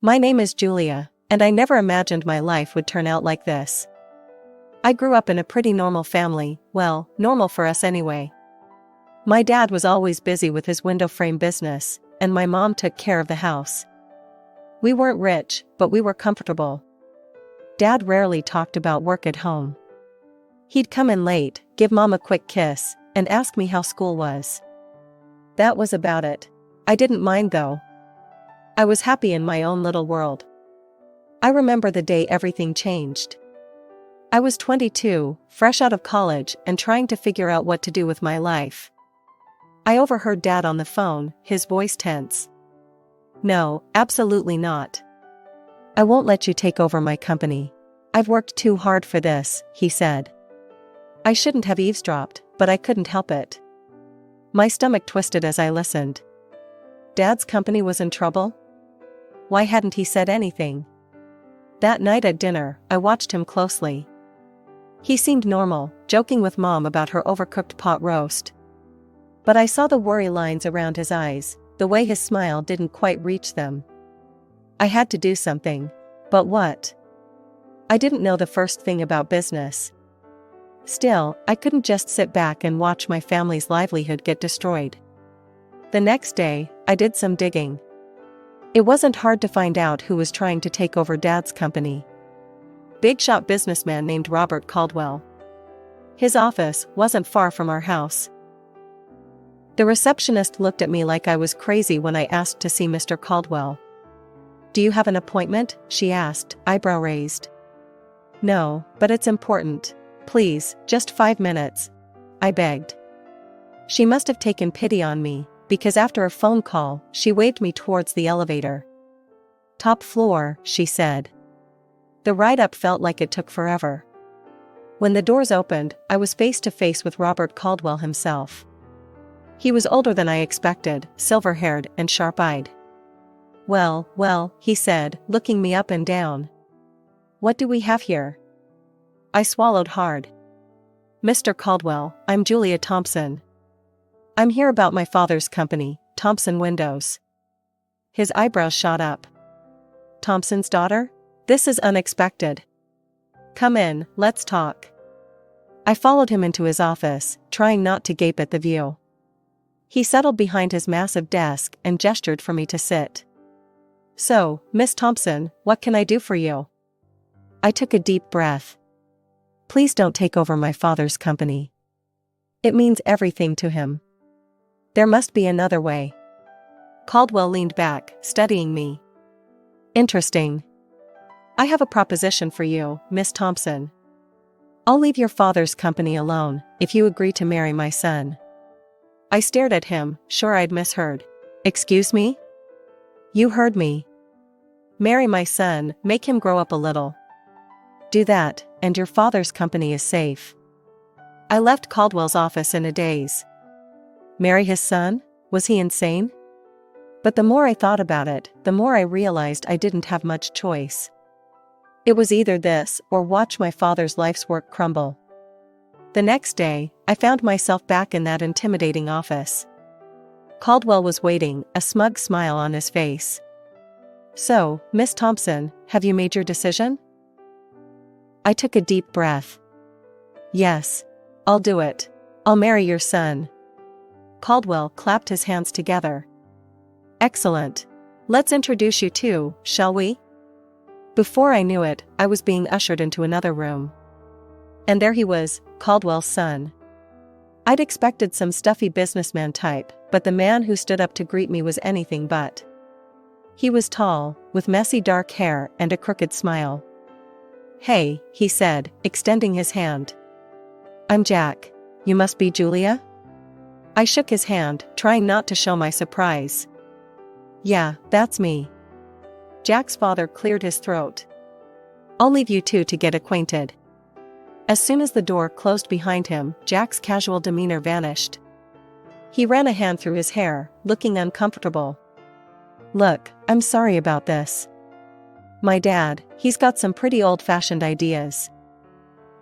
My name is Julia, and I never imagined my life would turn out like this. I grew up in a pretty normal family, well, normal for us anyway. My dad was always busy with his window frame business, and my mom took care of the house. We weren't rich, but we were comfortable. Dad rarely talked about work at home. He'd come in late, give Mom a quick kiss, and ask me how school was. That was about it. I didn't mind though. I was happy in my own little world. I remember the day everything changed. I was 22, fresh out of college and trying to figure out what to do with my life. I overheard Dad on the phone, his voice tense. "No, absolutely not. I won't let you take over my company. I've worked too hard for this," he said. I shouldn't have eavesdropped, but I couldn't help it. My stomach twisted as I listened. Dad's company was in trouble? Why hadn't he said anything? That night at dinner, I watched him closely. He seemed normal, joking with Mom about her overcooked pot roast. But I saw the worry lines around his eyes, the way his smile didn't quite reach them. I had to do something. But what? I didn't know the first thing about business. Still, I couldn't just sit back and watch my family's livelihood get destroyed. The next day, I did some digging. It wasn't hard to find out who was trying to take over Dad's company. Big shot businessman named Robert Caldwell. His office wasn't far from our house. The receptionist looked at me like I was crazy when I asked to see Mr. Caldwell. "Do you have an appointment?" she asked, eyebrow raised. "No, but it's important. Please, just 5 minutes," I begged. She must have taken pity on me, because after a phone call, she waved me towards the elevator. "Top floor," she said. The ride up felt like it took forever. When the doors opened, I was face to face with Robert Caldwell himself. He was older than I expected, silver-haired and sharp-eyed. Well, he said, looking me up and down. "What do we have here?" I swallowed hard. "Mr. Caldwell, I'm Julia Thompson. I'm here about my father's company, Thompson Windows." His eyebrows shot up. "Thompson's daughter? This is unexpected. Come in, let's talk." I followed him into his office, trying not to gape at the view. He settled behind his massive desk and gestured for me to sit. "So, Miss Thompson, what can I do for you?" I took a deep breath. "Please don't take over my father's company. It means everything to him. There must be another way." Caldwell leaned back, studying me. "Interesting. I have a proposition for you, Miss Thompson. I'll leave your father's company alone, if you agree to marry my son." I stared at him, sure I'd misheard. "Excuse me?" "You heard me. Marry my son, make him grow up a little. Do that, and your father's company is safe." I left Caldwell's office in a daze. Marry his son? Was he insane? But the more I thought about it, the more I realized I didn't have much choice. It was either this, or watch my father's life's work crumble. The next day, I found myself back in that intimidating office. Caldwell was waiting, a smug smile on his face. "So, Miss Thompson, have you made your decision?" I took a deep breath. "Yes. I'll do it. I'll marry your son." Caldwell clapped his hands together. "Excellent. Let's introduce you two, shall we?" Before I knew it, I was being ushered into another room. And there he was, Caldwell's son. I'd expected some stuffy businessman type, but the man who stood up to greet me was anything but. He was tall, with messy dark hair and a crooked smile. "Hey," he said, extending his hand. "I'm Jack. You must be Julia?" I shook his hand, trying not to show my surprise. "Yeah, that's me." Jack's father cleared his throat. "I'll leave you two to get acquainted." As soon as the door closed behind him, Jack's casual demeanor vanished. He ran a hand through his hair, looking uncomfortable. "Look, I'm sorry about this. My dad, he's got some pretty old-fashioned ideas."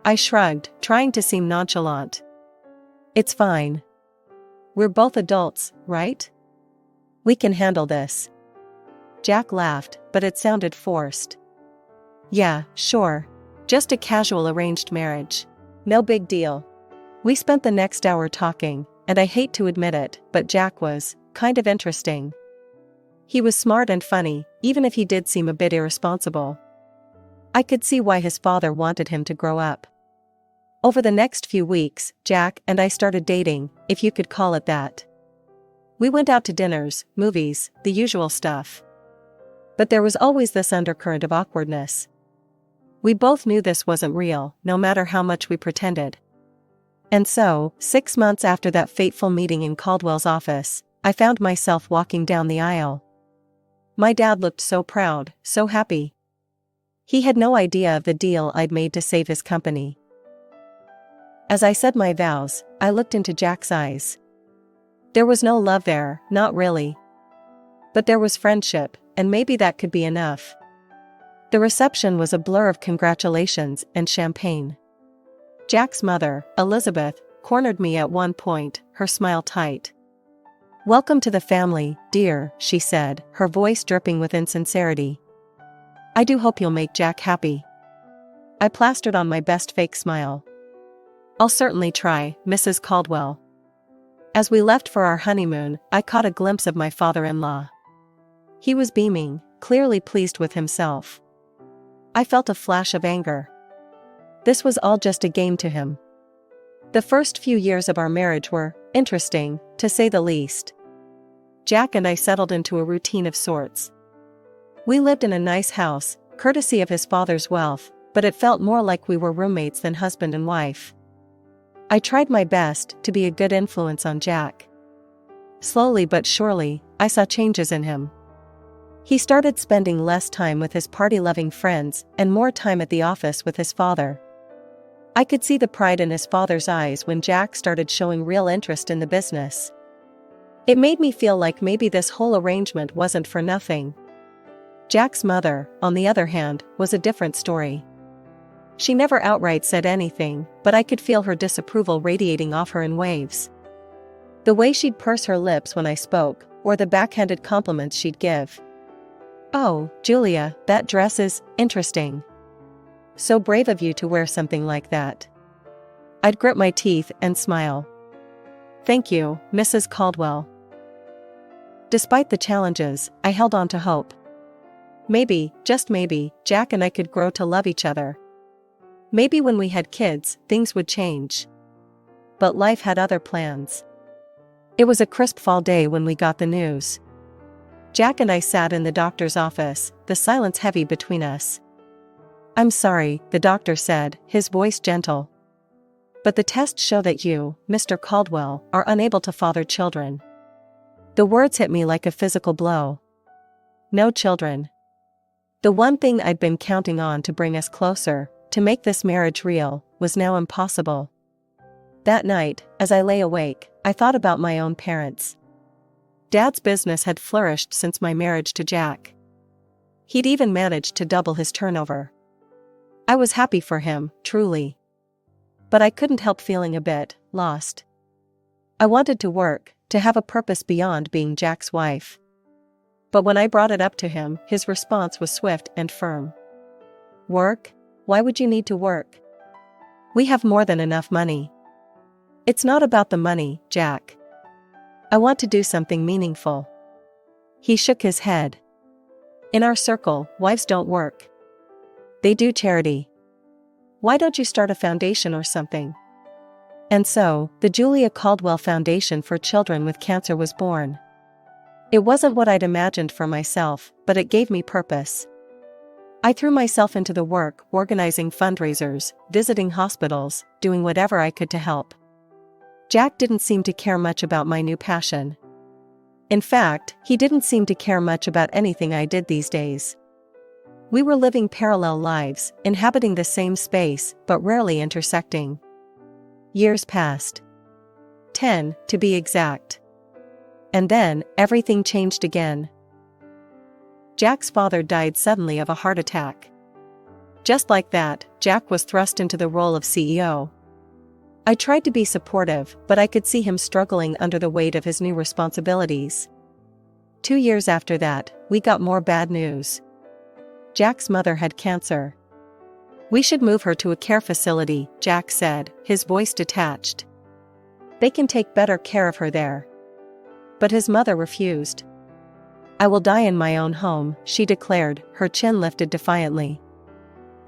I shrugged, trying to seem nonchalant. "It's fine. We're both adults, right? We can handle this." Jack laughed, but it sounded forced. Yeah, sure. Just a casual arranged marriage. No big deal. We spent the next hour talking, and I hate to admit it, but Jack was kind of interesting. He was smart and funny, even if he did seem a bit irresponsible. I could see why his father wanted him to grow up. Over the next few weeks, Jack and I started dating, if you could call it that. We went out to dinners, movies, the usual stuff. But there was always this undercurrent of awkwardness. We both knew this wasn't real, no matter how much we pretended. And so, 6 months after that fateful meeting in Caldwell's office, I found myself walking down the aisle. My dad looked so proud, so happy. He had no idea of the deal I'd made to save his company. As I said my vows, I looked into Jack's eyes. There was no love there, not really. But there was friendship, and maybe that could be enough. The reception was a blur of congratulations and champagne. Jack's mother, Elizabeth, cornered me at one point, her smile tight. "Welcome to the family, dear," she said, her voice dripping with insincerity. "I do hope you'll make Jack happy." I plastered on my best fake smile. "I'll certainly try, Mrs. Caldwell." As we left for our honeymoon, I caught a glimpse of my father-in-law. He was beaming, clearly pleased with himself. I felt a flash of anger. This was all just a game to him. The first few years of our marriage were interesting, to say the least. Jack and I settled into a routine of sorts. We lived in a nice house, courtesy of his father's wealth, but it felt more like we were roommates than husband and wife. I tried my best to be a good influence on Jack. Slowly but surely, I saw changes in him. He started spending less time with his party-loving friends and more time at the office with his father. I could see the pride in his father's eyes when Jack started showing real interest in the business. It made me feel like maybe this whole arrangement wasn't for nothing. Jack's mother, on the other hand, was a different story. She never outright said anything, but I could feel her disapproval radiating off her in waves. The way she'd purse her lips when I spoke, or the backhanded compliments she'd give. "Oh, Julia, that dress is interesting. So brave of you to wear something like that." I'd grit my teeth and smile. "Thank you, Mrs. Caldwell." Despite the challenges, I held on to hope. Maybe, just maybe, Jack and I could grow to love each other. Maybe when we had kids, things would change. But life had other plans. It was a crisp fall day when we got the news. Jack and I sat in the doctor's office, the silence heavy between us. "I'm sorry," the doctor said, his voice gentle. "But the tests show that you, Mr. Caldwell, are unable to father children." The words hit me like a physical blow. No children. The one thing I'd been counting on to bring us closer, to make this marriage real, was now impossible. That night, as I lay awake, I thought about my own parents. Dad's business had flourished since my marriage to Jack. He'd even managed to double his turnover. I was happy for him, truly. But I couldn't help feeling a bit lost. I wanted to work, to have a purpose beyond being Jack's wife. But when I brought it up to him, his response was swift and firm. "Work? Why would you need to work? We have more than enough money." "It's not about the money, Jack. I want to do something meaningful." He shook his head. "In our circle, wives don't work. They do charity. Why don't you start a foundation or something?" And so, the Julia Caldwell Foundation for Children with Cancer was born. It wasn't what I'd imagined for myself, but it gave me purpose. I threw myself into the work, organizing fundraisers, visiting hospitals, doing whatever I could to help. Jack didn't seem to care much about my new passion. In fact, he didn't seem to care much about anything I did these days. We were living parallel lives, inhabiting the same space, but rarely intersecting. Years passed. 10, to be exact. And then, everything changed again. Jack's father died suddenly of a heart attack. Just like that, Jack was thrust into the role of CEO. I tried to be supportive, but I could see him struggling under the weight of his new responsibilities. 2 years after that, we got more bad news. Jack's mother had cancer. We should move her to a care facility, Jack said, his voice detached. They can take better care of her there. But his mother refused. I will die in my own home, she declared, her chin lifted defiantly.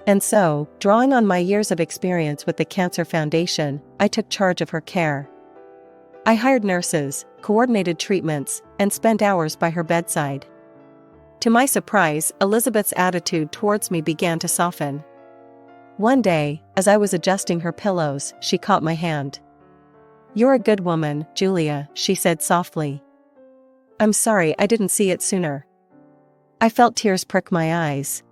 And so, drawing on my years of experience with the Cancer Foundation, I took charge of her care. I hired nurses, coordinated treatments, and spent hours by her bedside. To my surprise, Elizabeth's attitude towards me began to soften. One day, as I was adjusting her pillows, she caught my hand. "You're a good woman, Julia," she said softly. "I'm sorry I didn't see it sooner." I felt tears prick my eyes.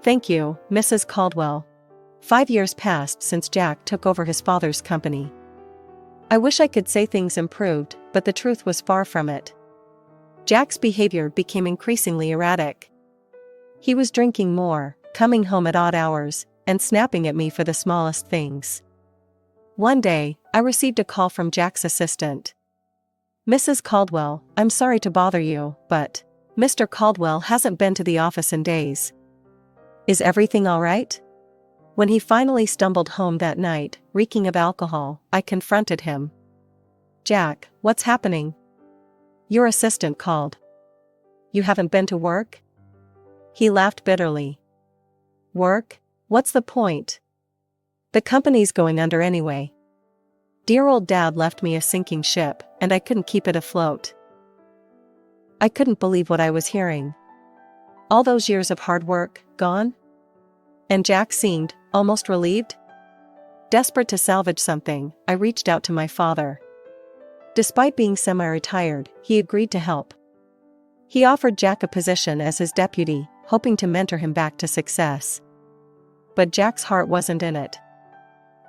"Thank you, Mrs. Caldwell." 5 years passed since Jack took over his father's company. I wish I could say things improved, but the truth was far from it. Jack's behavior became increasingly erratic. He was drinking more, coming home at odd hours, and snapping at me for the smallest things. One day, I received a call from Jack's assistant. "Mrs. Caldwell, I'm sorry to bother you, but Mr. Caldwell hasn't been to the office in days. Is everything all right?" When he finally stumbled home that night, reeking of alcohol, I confronted him. "Jack, what's happening?" "Your assistant called." "You haven't been to work?" He laughed bitterly. "Work? What's the point? The company's going under anyway." Dear old Dad left me a sinking ship, and I couldn't keep it afloat. I couldn't believe what I was hearing. All those years of hard work, gone? And Jack seemed almost relieved? Desperate to salvage something, I reached out to my father. Despite being semi-retired, he agreed to help. He offered Jack a position as his deputy, hoping to mentor him back to success. But Jack's heart wasn't in it.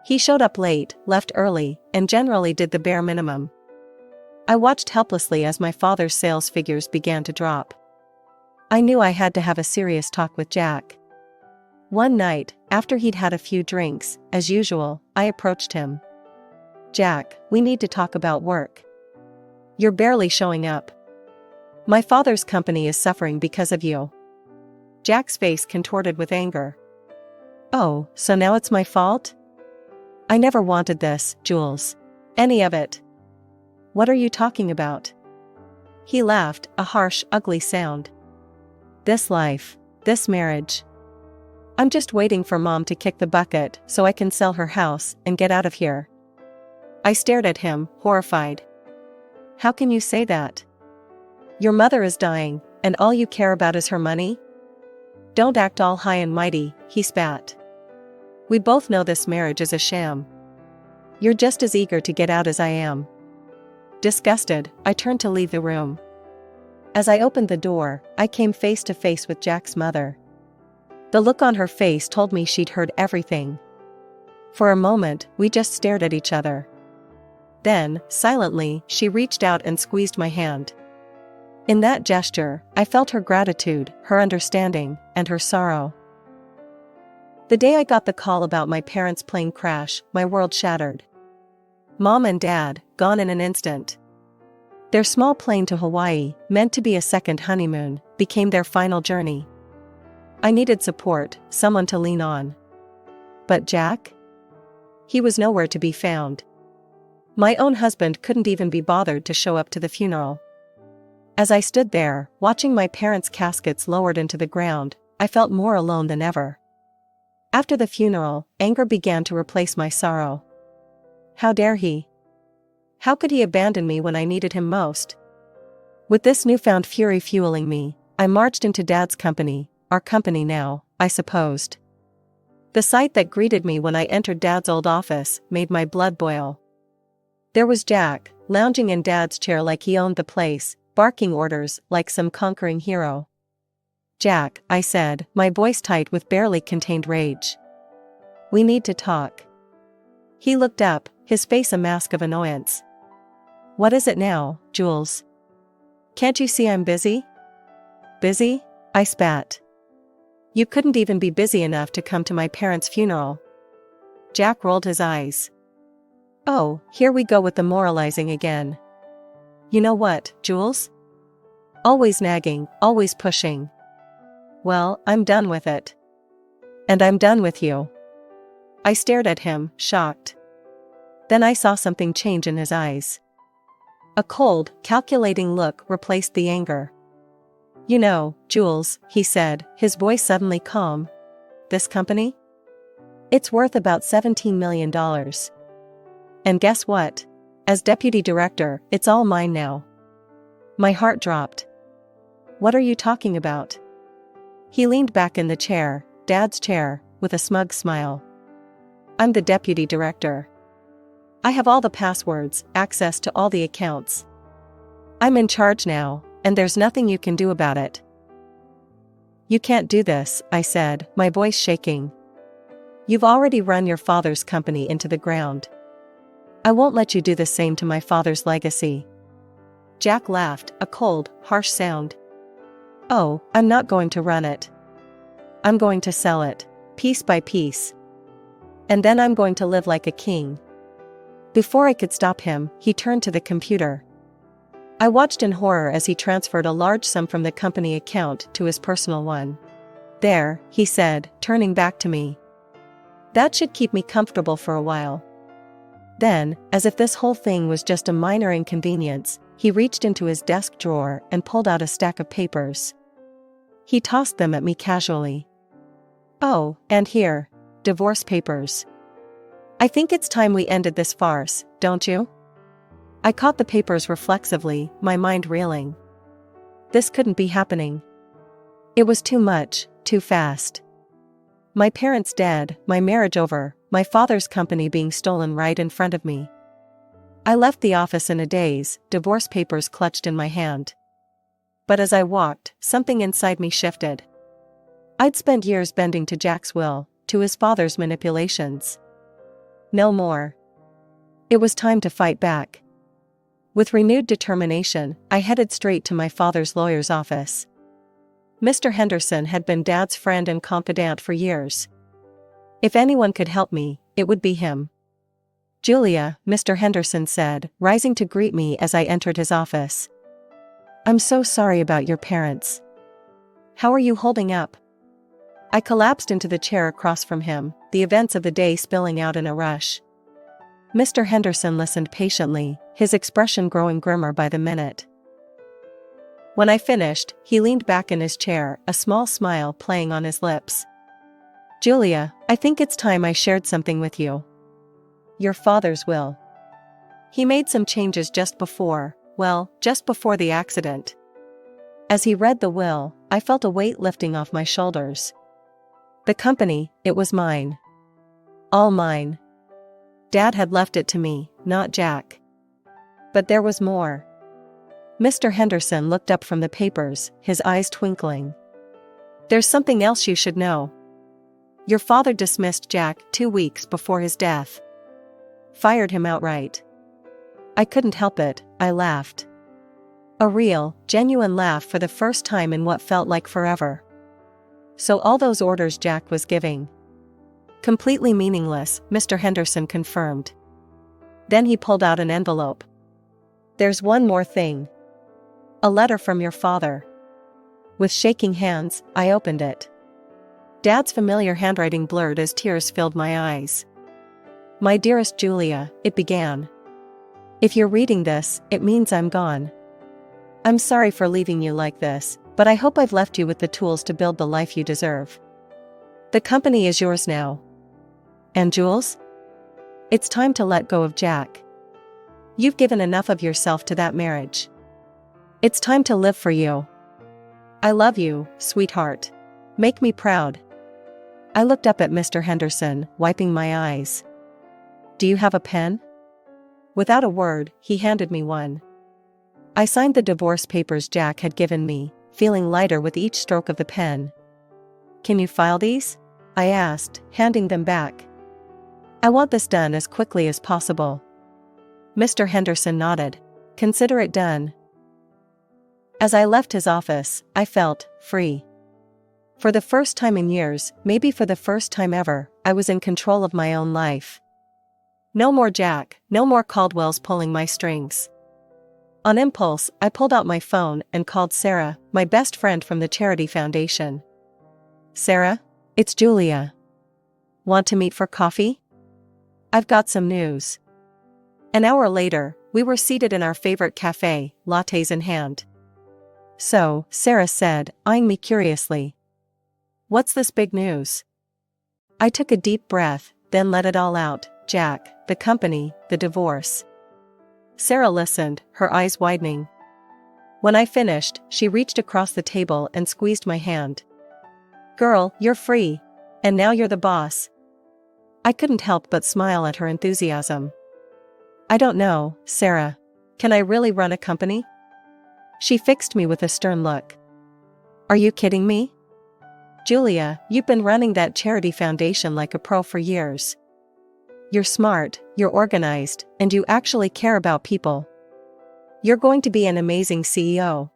He showed up late, left early, and generally did the bare minimum. I watched helplessly as my father's sales figures began to drop. I knew I had to have a serious talk with Jack. One night, after he'd had a few drinks, as usual, I approached him. "Jack, we need to talk about work. You're barely showing up. My father's company is suffering because of you." Jack's face contorted with anger. "Oh, so now it's my fault? I never wanted this, Jules. Any of it." "What are you talking about?" He laughed, a harsh, ugly sound. "This life, this marriage. I'm just waiting for Mom to kick the bucket so I can sell her house and get out of here." I stared at him, horrified. "How can you say that? Your mother is dying, and all you care about is her money? Don't act all high and mighty," he spat. "We both know this marriage is a sham. You're just as eager to get out as I am." Disgusted, I turned to leave the room. As I opened the door, I came face to face with Jack's mother. The look on her face told me she'd heard everything. For a moment, we just stared at each other. Then, silently, she reached out and squeezed my hand. In that gesture, I felt her gratitude, her understanding, and her sorrow. The day I got the call about my parents' plane crash, my world shattered. Mom and Dad, gone in an instant. Their small plane to Hawaii, meant to be a second honeymoon, became their final journey. I needed support, someone to lean on. But Jack? He was nowhere to be found. My own husband couldn't even be bothered to show up to the funeral. As I stood there, watching my parents' caskets lowered into the ground, I felt more alone than ever. After the funeral, anger began to replace my sorrow. How dare he? How could he abandon me when I needed him most? With this newfound fury fueling me, I marched into Dad's company, our company now, I supposed. The sight that greeted me when I entered Dad's old office made my blood boil. There was Jack, lounging in Dad's chair like he owned the place, barking orders like some conquering hero. "Jack," I said, my voice tight with barely contained rage. "We need to talk." He looked up, his face a mask of annoyance. "What is it now, Jules? Can't you see I'm busy?" "Busy?" I spat. "You couldn't even be busy enough to come to my parents' funeral." Jack rolled his eyes. "Oh, here we go with the moralizing again. You know what, Jules? Always nagging, always pushing. Well, I'm done with it. And I'm done with you. I stared at him, shocked. Then I saw something change in his eyes. A cold, calculating look replaced the anger. You know, Jules, he said, his voice suddenly calm. This company? It's worth about $17 million. And guess what? As deputy director, it's all mine now. My heart dropped. What are you talking about? He leaned back in the chair, Dad's chair, with a smug smile. I'm the deputy director. I have all the passwords, access to all the accounts. I'm in charge now, and there's nothing you can do about it. You can't do this, I said, my voice shaking. You've already run your father's company into the ground. I won't let you do the same to my father's legacy. Jack laughed, a cold, harsh sound. Oh, I'm not going to run it. I'm going to sell it, piece by piece. And then I'm going to live like a king. Before I could stop him, he turned to the computer. I watched in horror as he transferred a large sum from the company account to his personal one. There, he said, turning back to me. That should keep me comfortable for a while. Then, as if this whole thing was just a minor inconvenience, he reached into his desk drawer and pulled out a stack of papers. He tossed them at me casually. Oh, and here, divorce papers. I think it's time we ended this farce, don't you? I caught the papers reflexively, my mind reeling. This couldn't be happening. It was too much, too fast. My parents dead, my marriage over, my father's company being stolen right in front of me. I left the office in a daze, divorce papers clutched in my hand. But as I walked, something inside me shifted. I'd spent years bending to Jack's will, to his father's manipulations. No more. It was time to fight back. With renewed determination, I headed straight to my father's lawyer's office. Mr. Henderson had been Dad's friend and confidant for years. If anyone could help me, it would be him. Julia, Mr. Henderson said, rising to greet me as I entered his office. I'm so sorry about your parents. How are you holding up? I collapsed into the chair across from him, the events of the day spilling out in a rush. Mr. Henderson listened patiently, his expression growing grimmer by the minute. When I finished, he leaned back in his chair, a small smile playing on his lips. Julia, I think it's time I shared something with you. Your father's will. He made some changes just before the accident. As he read the will, I felt a weight lifting off my shoulders. The company, it was mine. All mine. Dad had left it to me, not Jack. But there was more. Mr. Henderson looked up from the papers, his eyes twinkling. There's something else you should know. Your father dismissed Jack 2 weeks before his death. Fired him outright. I couldn't help it, I laughed. A real, genuine laugh for the first time in what felt like forever. So all those orders Jack was giving. Completely meaningless, Mr. Henderson confirmed. Then he pulled out an envelope. There's one more thing. A letter from your father. With shaking hands, I opened it. Dad's familiar handwriting blurred as tears filled my eyes. My dearest Julia, it began. If you're reading this, it means I'm gone. I'm sorry for leaving you like this, but I hope I've left you with the tools to build the life you deserve. The company is yours now. And Jules? It's time to let go of Jack. You've given enough of yourself to that marriage. It's time to live for you. I love you, sweetheart. Make me proud. I looked up at Mr. Henderson, wiping my eyes. Do you have a pen? Without a word, he handed me one. I signed the divorce papers Jack had given me, feeling lighter with each stroke of the pen. Can you file these? I asked, handing them back. I want this done as quickly as possible. Mr. Henderson nodded. Consider it done. As I left his office, I felt free. For the first time in years, maybe for the first time ever, I was in control of my own life. No more Jack, no more Caldwell's pulling my strings. On impulse, I pulled out my phone and called Sarah, my best friend from the charity foundation. Sarah? It's Julia. Want to meet for coffee? I've got some news. An hour later, we were seated in our favorite cafe, lattes in hand. So, Sarah said, eyeing me curiously. What's this big news? I took a deep breath, then let it all out. Jack, the company, the divorce. Sarah listened, her eyes widening. When I finished, she reached across the table and squeezed my hand. Girl, you're free. And now you're the boss. I couldn't help but smile at her enthusiasm. I don't know, Sarah. Can I really run a company? She fixed me with a stern look. Are you kidding me? Julia, you've been running that charity foundation like a pro for years. You're smart, you're organized, and you actually care about people. You're going to be an amazing CEO.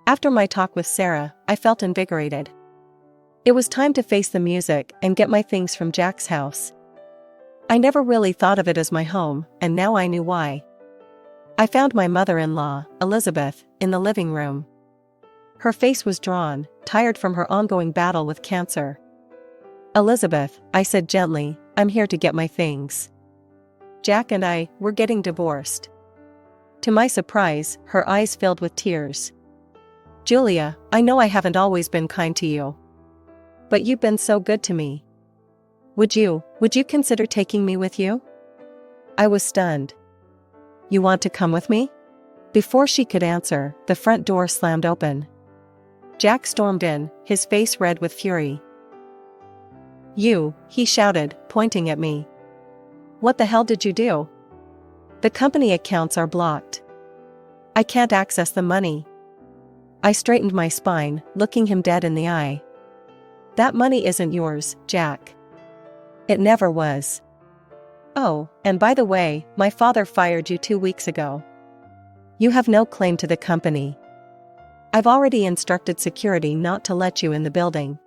After my talk with Sarah, I felt invigorated. It was time to face the music and get my things from Jack's house. I never really thought of it as my home, and now I knew why. I found my mother-in-law, Elizabeth, in the living room. Her face was drawn, tired from her ongoing battle with cancer. Elizabeth, I said gently, I'm here to get my things. Jack and I, we're getting divorced. To my surprise, her eyes filled with tears. Julia, I know I haven't always been kind to you. But you've been so good to me. Would you consider taking me with you? I was stunned. You want to come with me? Before she could answer, the front door slammed open. Jack stormed in, his face red with fury. You, he shouted, pointing at me. What the hell did you do? The company accounts are blocked. I can't access the money. I straightened my spine, looking him dead in the eye. That money isn't yours, Jack. It never was. Oh, and by the way, my father fired you 2 weeks ago. You have no claim to the company. I've already instructed security not to let you in the building.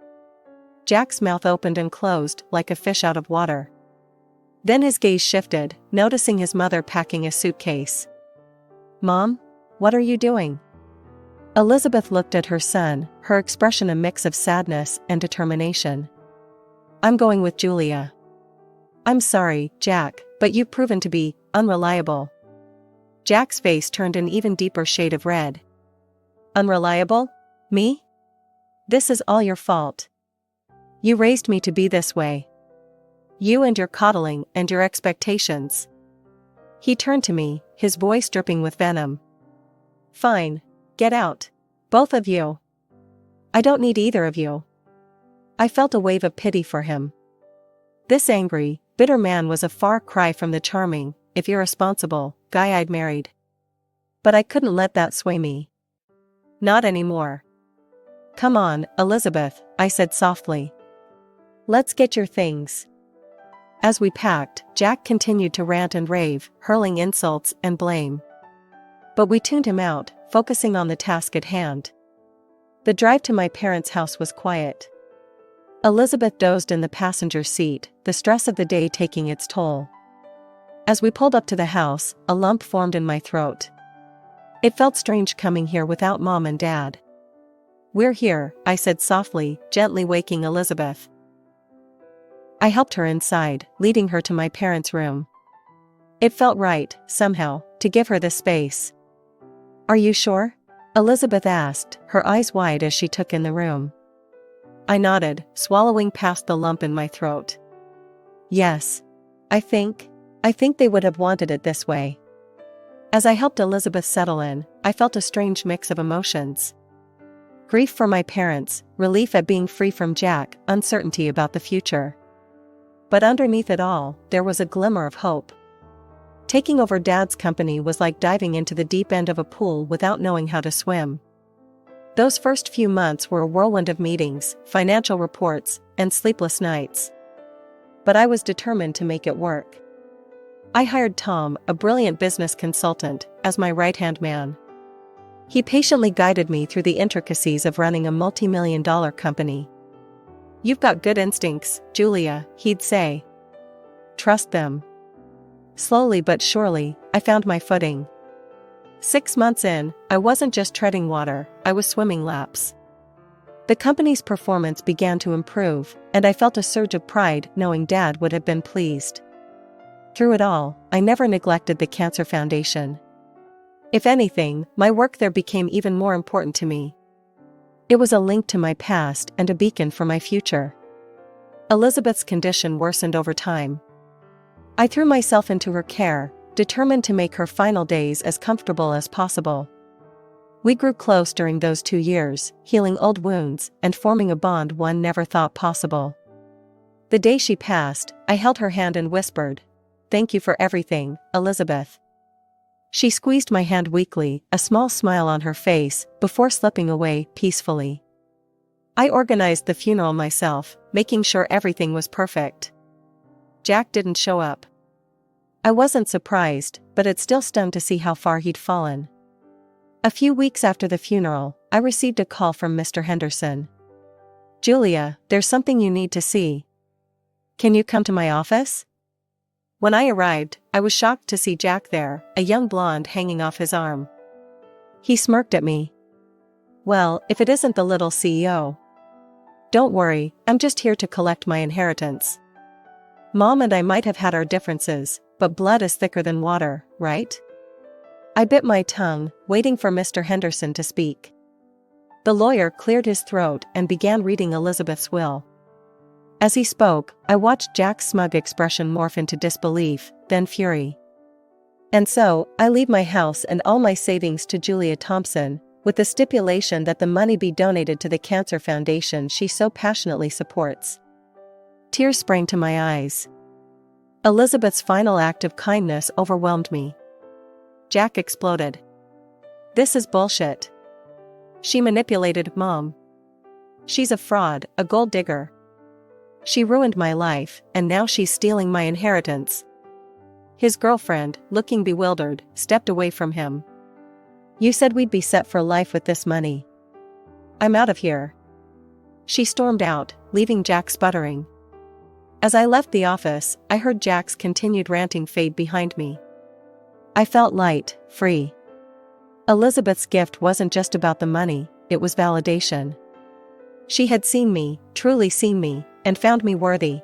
Jack's mouth opened and closed like a fish out of water. Then his gaze shifted, noticing his mother packing a suitcase. Mom, what are you doing? Elizabeth looked at her son, her expression a mix of sadness and determination. I'm going with Julia. I'm sorry, Jack, but you've proven to be unreliable. Jack's face turned an even deeper shade of red. Unreliable? Me? This is all your fault. You raised me to be this way. You and your coddling and your expectations. He turned to me, his voice dripping with venom. Fine. Get out. Both of you. I don't need either of you. I felt a wave of pity for him. This angry, bitter man was a far cry from the charming, if irresponsible, guy I'd married. But I couldn't let that sway me. Not anymore. Come on, Elizabeth, I said softly. Let's get your things. As we packed, Jack continued to rant and rave, hurling insults and blame. But we tuned him out, focusing on the task at hand. The drive to my parents' house was quiet. Elizabeth dozed in the passenger seat, the stress of the day taking its toll. As we pulled up to the house, a lump formed in my throat. It felt strange coming here without Mom and Dad. We're here, I said softly, gently waking Elizabeth. I helped her inside, leading her to my parents' room. It felt right, somehow, to give her the space. Are you sure? Elizabeth asked, her eyes wide as she took in the room. I nodded, swallowing past the lump in my throat. Yes. I think they would have wanted it this way. As I helped Elizabeth settle in, I felt a strange mix of emotions. Grief for my parents, relief at being free from Jack, uncertainty about the future. But underneath it all, there was a glimmer of hope. Taking over Dad's company was like diving into the deep end of a pool without knowing how to swim. Those first few months were a whirlwind of meetings, financial reports, and sleepless nights. But I was determined to make it work. I hired Tom, a brilliant business consultant, as my right-hand man. He patiently guided me through the intricacies of running a multi-million-dollar company. You've got good instincts, Julia, he'd say. Trust them. Slowly but surely, I found my footing. 6 months in, I wasn't just treading water, I was swimming laps. The company's performance began to improve, and I felt a surge of pride knowing Dad would have been pleased. Through it all, I never neglected the Cancer Foundation. If anything, my work there became even more important to me. It was a link to my past and a beacon for my future. Elizabeth's condition worsened over time. I threw myself into her care, determined to make her final days as comfortable as possible. We grew close during those 2 years, healing old wounds and forming a bond one never thought possible. The day she passed, I held her hand and whispered, "Thank you for everything, Elizabeth." She squeezed my hand weakly, a small smile on her face, before slipping away peacefully. I organized the funeral myself, making sure everything was perfect. Jack didn't show up. I wasn't surprised, but it still stung to see how far he'd fallen. A few weeks after the funeral, I received a call from Mr. Henderson. "Julia, there's something you need to see. Can you come to my office?" When I arrived, I was shocked to see Jack there, a young blonde hanging off his arm. He smirked at me. "Well, if it isn't the little CEO. Don't worry, I'm just here to collect my inheritance. Mom and I might have had our differences, but blood is thicker than water, right?" I bit my tongue, waiting for Mr. Henderson to speak. The lawyer cleared his throat and began reading Elizabeth's will. As he spoke, I watched Jack's smug expression morph into disbelief, then fury. "And so, I leave my house and all my savings to Julia Thompson, with the stipulation that the money be donated to the Cancer Foundation she so passionately supports." Tears sprang to my eyes. Elizabeth's final act of kindness overwhelmed me. Jack exploded. "This is bullshit. She manipulated Mom. She's a fraud, a gold digger. She ruined my life, and now she's stealing my inheritance." His girlfriend, looking bewildered, stepped away from him. "You said we'd be set for life with this money. I'm out of here." She stormed out, leaving Jack sputtering. As I left the office, I heard Jack's continued ranting fade behind me. I felt light, free. Elizabeth's gift wasn't just about the money, it was validation. She had seen me, truly seen me, and found me worthy.